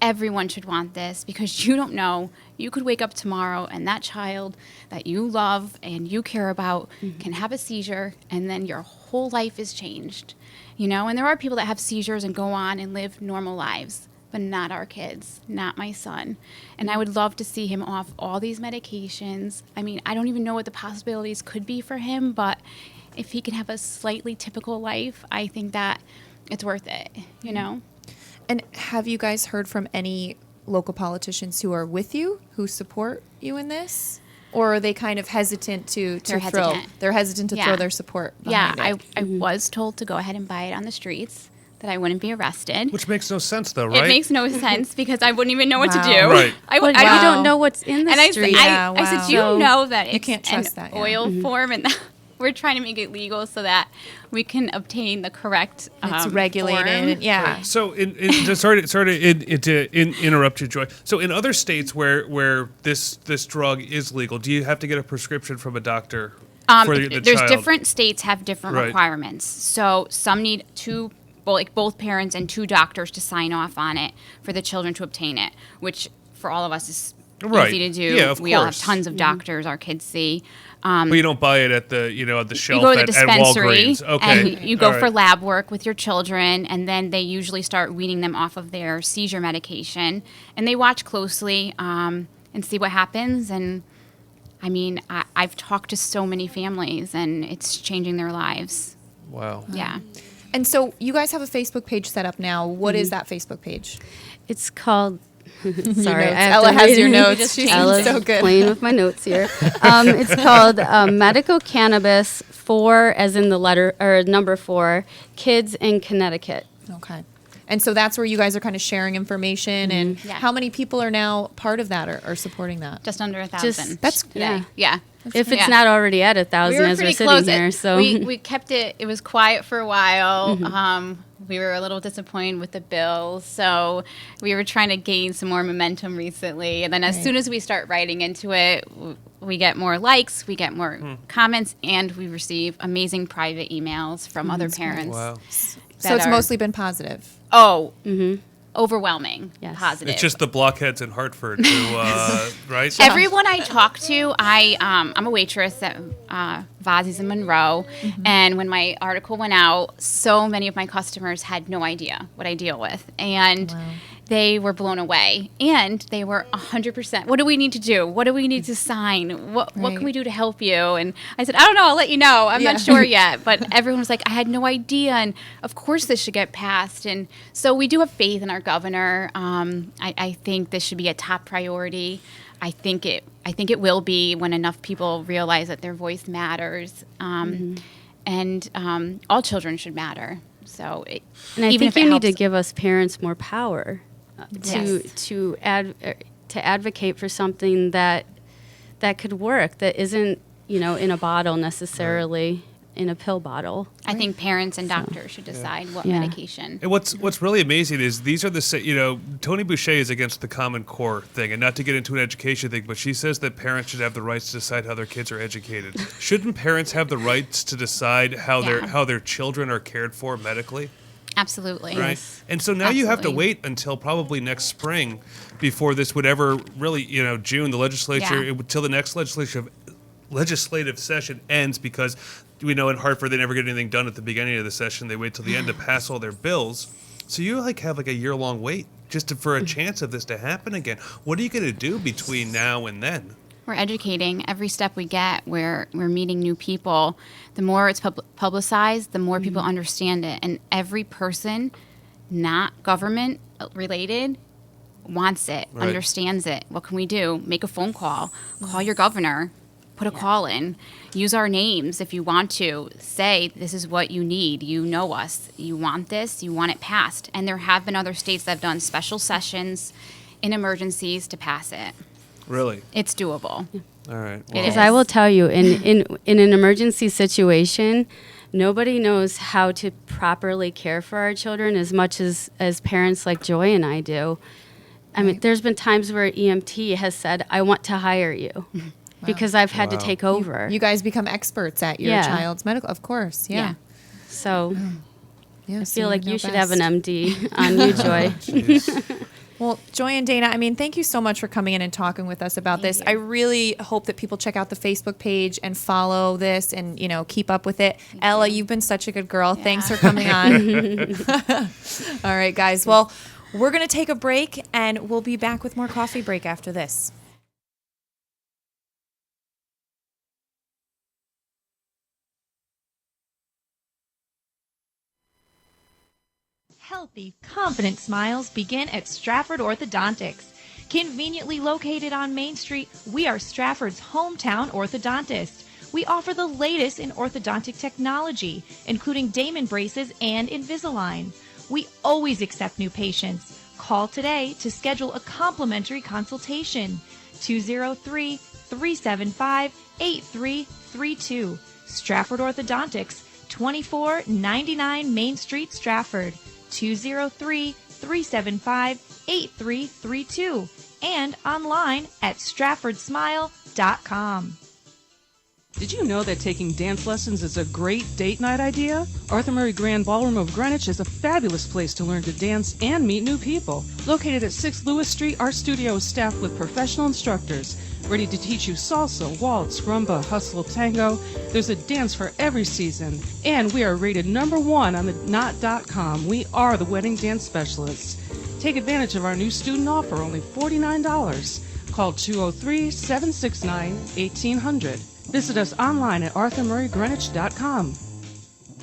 Everyone should want this, because you don't know. You could wake up tomorrow and that child that you love and you care about can have a seizure, and then your whole life is changed. And there are people that have seizures and go on and live normal lives, but not our kids, not my son. And I would love to see him off all these medications. I mean, I don't even know what the possibilities could be for him, but if he can have a slightly typical life, I think that it's worth it, And have you guys heard from any local politicians who are with you, who support you in this? Or are they kind of hesitant to throw their support behind it? I was told to go ahead and buy it on the streets, that I wouldn't be arrested. Which makes no sense, though, right? It makes no sense, because I wouldn't even know what to do. Right. I don't know what's in the street. I said, do you know that you can't trust an oil form, and we're trying to make it legal so that we can obtain the correct it's regulated form. Right. So sorry to interrupt you, Joy. So in other states where this drug is legal, do you have to get a prescription from a doctor for the there's child? different states have different requirements. So some need both parents and two doctors to sign off on it for the children to obtain it, which for all of us is easy to do. Yeah, of we course. all have tons of doctors our kids see. But you don't buy it at the at the shelf you go to the at dispensary Walgreens. Okay. And you go for lab work with your children, and then they usually start weaning them off of their seizure medication, and they watch closely and see what happens. And I mean, I've talked to so many families, and it's changing their lives. Wow. Yeah. And so you guys have a Facebook page set up now. What is that Facebook page? It's called... Sorry, Ella has your notes. She's so good. Playing with my notes here. It's called Medical Cannabis 4, as in the letter or number 4, Kids in Connecticut. Okay. And so that's where you guys are kind of sharing information. And how many people are now part of that or supporting that? Just under 1,000. That's today. Yeah. If it's not already at 1,000 as we're sitting here. So we kept it. It was quiet for a while. We were a little disappointed with the bill, so we were trying to gain some more momentum recently. And then as soon as we start writing into it, we get more likes, we get more comments, and we receive amazing private emails from other parents. Wow. So it's mostly been positive. Oh, overwhelming positive. It's just the blockheads in Hartford who, right? Everyone I talk to, I'm a waitress at Vazzi's in Monroe, and when my article went out, so many of my customers had no idea what I deal with, and they were blown away, and they were 100%. What do we need to do? What do we need to sign? What can we do to help you? And I said, I don't know. I'll let you know. I'm not sure yet. But everyone was like, I had no idea, and of course this should get passed. And so we do have faith in our governor. I think this should be a top priority. I think it will be when enough people realize that their voice matters, and all children should matter. So, and I think you need to give us parents more power to advocate for something that could work, that isn't in a bottle necessarily. In a pill bottle. I think parents and doctors should decide what medication. And what's really amazing is these are Tony Boucher is against the Common Core thing, and not to get into an education thing, but she says that parents should have the rights to decide how their kids are educated. Shouldn't parents have the rights to decide how their children are cared for medically? Absolutely. Right. Yes. And so now you have to wait until probably next spring before this would ever really, June, the legislature, till the next legislative session ends, because we know in Hartford they never get anything done at the beginning of the session. They wait till the end to pass all their bills. So you have a year-long wait just for a chance of this to happen again. What are you going to do between now and then? We're educating. Every step we get, we're meeting new people. The more it's publicized, the more people understand it. And every person, not government related, wants it, understands it. What can we do? Make a phone call. Call your governor. Put a call in. Use our names if you want to. Say, this is what you need. You know us. You want this. You want it passed. And there have been other states that have done special sessions in emergencies to pass it. Really? It's doable. All right. Well. Because I will tell you, in an emergency situation, nobody knows how to properly care for our children as much as parents like Joy and I do. I mean, there's been times where EMT has said, I want to hire you. Because I've had to take over. You guys become experts at your child's medical, of course. Yeah. So I feel like you should have an MD on you, Joy. Well, Joy and Dana, thank you so much for coming in and talking with us about this. I really hope that people check out the Facebook page and follow this and, keep up with it. Ella, you've been such a good girl. Yeah. Thanks for coming on. All right, guys. Well, we're going to take a break, and we'll be back with more Coffee Break after this. Healthy, confident smiles begin at Stratford Orthodontics. Conveniently located on Main Street, we are Stratford's hometown orthodontist. We offer the latest in orthodontic technology, including Damon braces and Invisalign. We always accept new patients. Call today to schedule a complimentary consultation. 203-375-8332. Stratford Orthodontics, 2499 Main Street, Stratford. 203-375-8332, and online at stratfordsmile.com. Did you know that taking dance lessons is a great date night idea? Arthur Murray Grand Ballroom of Greenwich is a fabulous place to learn to dance and meet new people. Located at 6 Lewis Street, our studio is staffed with professional instructors ready to teach you salsa, waltz, rumba, hustle, tango. There's a dance for every season. And we are rated #1 on the Knot.com. We are the wedding dance specialists. Take advantage of our new student offer, only $49. Call 203-769-1800. Visit us online at arthurmurraygreenwich.com.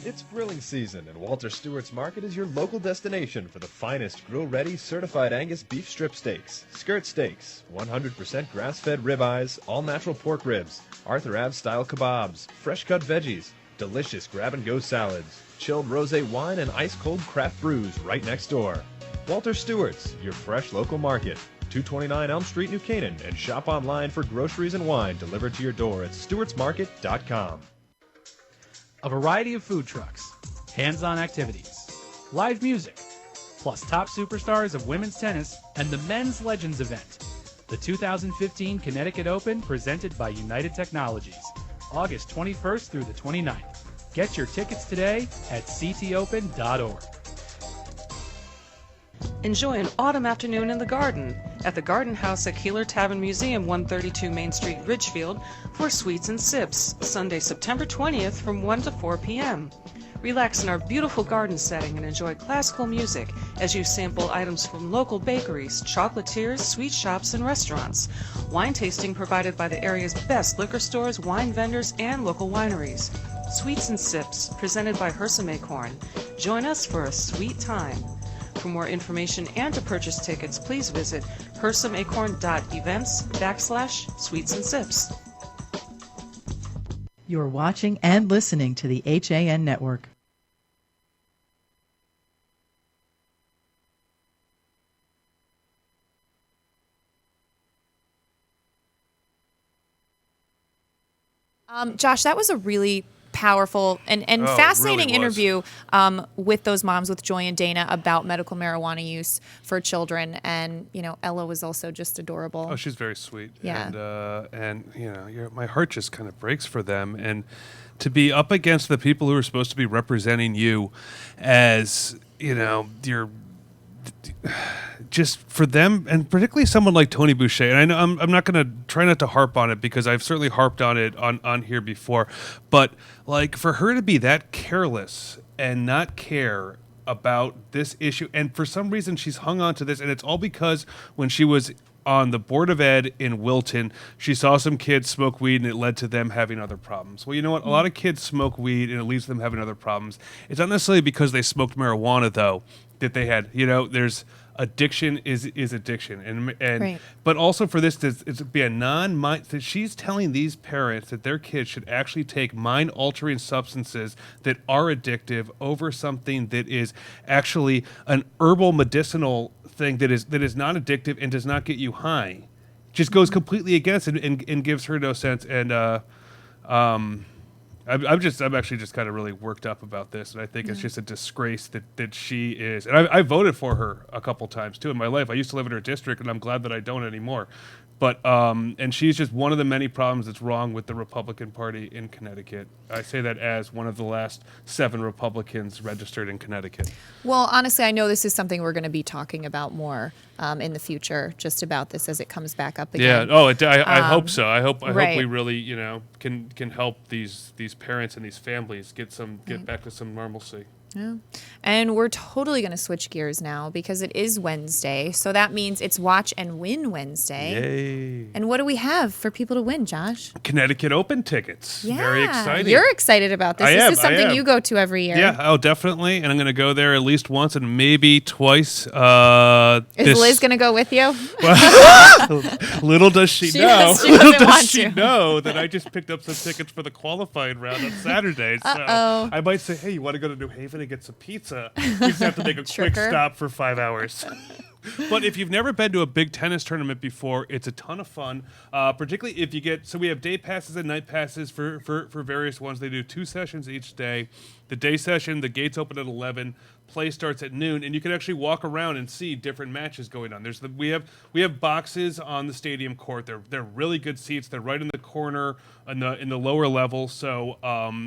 It's grilling season, and Walter Stewart's Market is your local destination for the finest grill-ready certified Angus beef strip steaks, skirt steaks, 100% grass-fed ribeyes, all-natural pork ribs, Arthur Ave-style kebabs, fresh-cut veggies, delicious grab-and-go salads, chilled rosé wine, and ice-cold craft brews right next door. Walter Stewart's, your fresh local market. 229 Elm Street, New Canaan, and shop online for groceries and wine delivered to your door at stewartsmarket.com. A variety of food trucks, hands-on activities, live music, plus top superstars of women's tennis and the Men's Legends event. The 2015 Connecticut Open presented by United Technologies, August 21st through the 29th. Get your tickets today at ctopen.org. Enjoy an autumn afternoon in the garden at the Garden House at Keeler Tavern Museum, 132 Main Street, Ridgefield, for Sweets and Sips, Sunday, September 20th from 1 to 4 p.m. Relax in our beautiful garden setting and enjoy classical music as you sample items from local bakeries, chocolatiers, sweet shops, and restaurants. Wine tasting provided by the area's best liquor stores, wine vendors, and local wineries. Sweets and Sips, presented by Hersom Acorn. Join us for a sweet time. For more information and to purchase tickets, please visit hersomacorn.events/Sweets and Sips. You're watching and listening to the HAN Network. Josh, that was a really powerful and fascinating really interview with those moms, with Joy and Dana, about medical marijuana use for children. And, you know, Ella was also just adorable. Oh, she's very sweet. Yeah. And you know, my heart just kind of breaks for them. And to be up against the people who are supposed to be representing you as, you know, your just for them, and particularly someone like Tony Boucher. And I know I'm not going to try not to harp on it, because I've certainly harped on it on here before. But like, for her to be that careless and not care about this issue, and for some reason she's hung on to this, and it's all because when she was on the Board of Ed in Wilton, she saw some kids smoke weed and it led to them having other problems. Well, you know what? A lot of kids smoke weed and it leads to them having other problems. It's not necessarily because they smoked marijuana, though, that they had, you know, there's addiction is addiction. And Right. But also for this to be a non-mind, that she's telling these parents that their kids should actually take mind-altering substances that are addictive over something that is actually an herbal medicinal thing that is not addictive and does not get you high, just goes completely against it and gives her no sense. And I'm actually just kind of really worked up about this, and I think it's just a disgrace that she is. And I voted for her a couple times too in my life. I used to live in her district, and I'm glad that I don't anymore. But and she's just one of the many problems that's wrong with the Republican Party in Connecticut. I say that as one of the last 7 Republicans registered in Connecticut. Well, honestly, I know this is something we're going to be talking about more in the future, just about this as it comes back up again. Yeah. Oh, I hope so. I hope right. we really, you know, can help these parents and these families get back to some normalcy. Yeah. And we're totally going to switch gears now, because it is Wednesday. So that means it's Watch and Win Wednesday. Yay. And what do we have for people to win, Josh? Connecticcut Open tickets. Yeah. Very exciting. You're excited about this. This is something you go to every year. Yeah, oh, definitely. And I'm going to go there at least once and maybe twice. Is Liz going to go with you? Little does she know. Little does she know that I just picked up some tickets for the qualifying round on Saturday. So I might say, hey, you want to go to New Haven and get some pizza? You just have to make a quick stop for 5 hours. But if you've never been to a big tennis tournament before, it's a ton of fun, particularly if you get, so we have day passes and night passes for various ones. They do 2 sessions each day. The day session, the gates open at 11, play starts at noon, and you can actually walk around and see different matches going on. We have boxes on the stadium court. They're really good seats. They're right in the corner in the lower level, so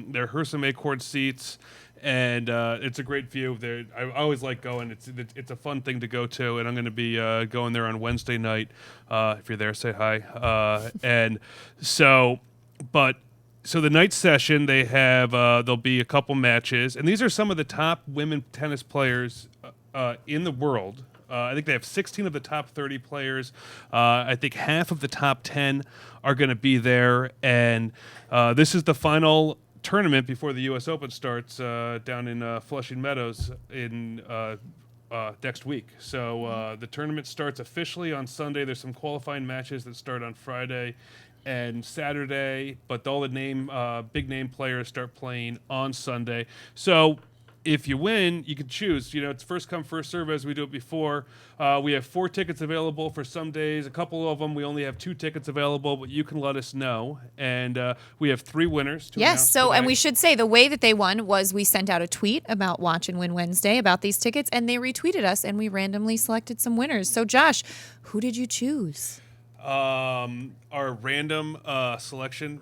they're Hersom Acorn seats. And it's a great view. I always like going. It's a fun thing to go to, and I'm going to be going there on Wednesday night. If you're there, say hi. And so the night session, they have there'll be a couple matches, and these are some of the top women tennis players in the world. I think they have 16 of the top 30 players. I think half of the top 10 are going to be there, and this is the final tournament before the U.S. Open starts down in Flushing Meadows in next week. So the tournament starts officially on Sunday. There's some qualifying matches that start on Friday and Saturday, but all the big name players start playing on Sunday. So if you win, you can choose. You know, it's first come, first serve as we do it before. We have 4 tickets available for some days. A couple of them, we only have 2 tickets available, but you can let us know. And we have 3 winners to announce today. And we should say the way that they won was we sent out a tweet about Watch and Win Wednesday about these tickets, and they retweeted us, and we randomly selected some winners. So, Josh, who did you choose? our random selection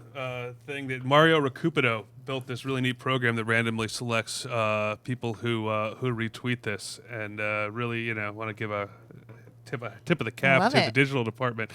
thing that Mario Recupero built this really neat program that randomly selects people who retweet this, and really, want to give a tip of the cap to the digital department.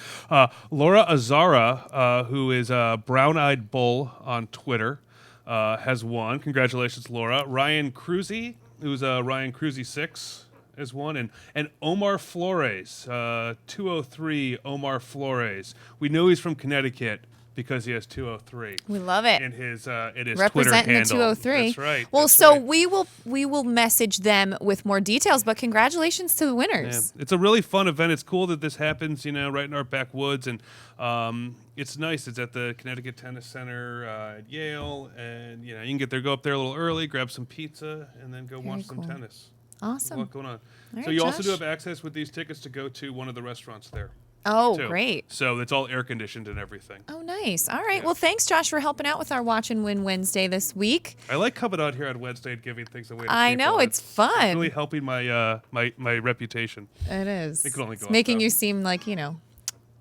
Laura Azara, who is Brown Eyed Bull on Twitter, has won. Congratulations, Laura. Ryan Cruzy, who's Ryan Cruzy 6, has won, and Omar Flores, 203 Omar Flores. We know he's from Connecticut because he has 203. We love it. In his Twitter representing handle. the 203. That's right. Well, that's so right. we will message them with more details, but congratulations to the winners. Yeah. It's a really fun event. It's cool that this happens, right in our backwoods, and it's nice. It's at the Connecticut Tennis Center at Yale, and you can go up there a little early, grab some pizza, and then go watch some tennis. Awesome. What's going on? All So right, you also do Josh. have access with these tickets to go to one of the restaurants there. Oh, too. great. So it's all air conditioned and everything. Oh, nice. All right. Well, thanks, Josh, for helping out with our Watch and Win Wednesday this week. I like coming out here on Wednesday and giving things away to I people. know, it's fun. It's really helping my my reputation. It is. It could only go It's up, making though. you seem like, a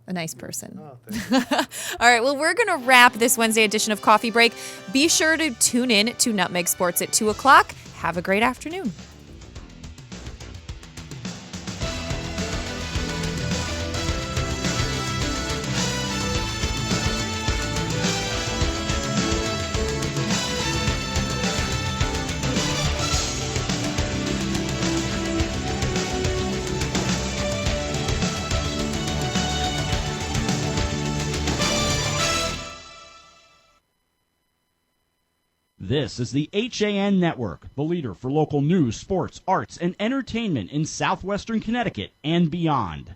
nice person. Oh, thank you. All right, well, we're going to wrap this Wednesday edition of Coffee Break. Be sure to tune in to Nutmeg Sports at 2 o'clock. Have a great afternoon. This is the HAN Network, the leader for local news, sports, arts, and entertainment in southwestern Connecticut and beyond.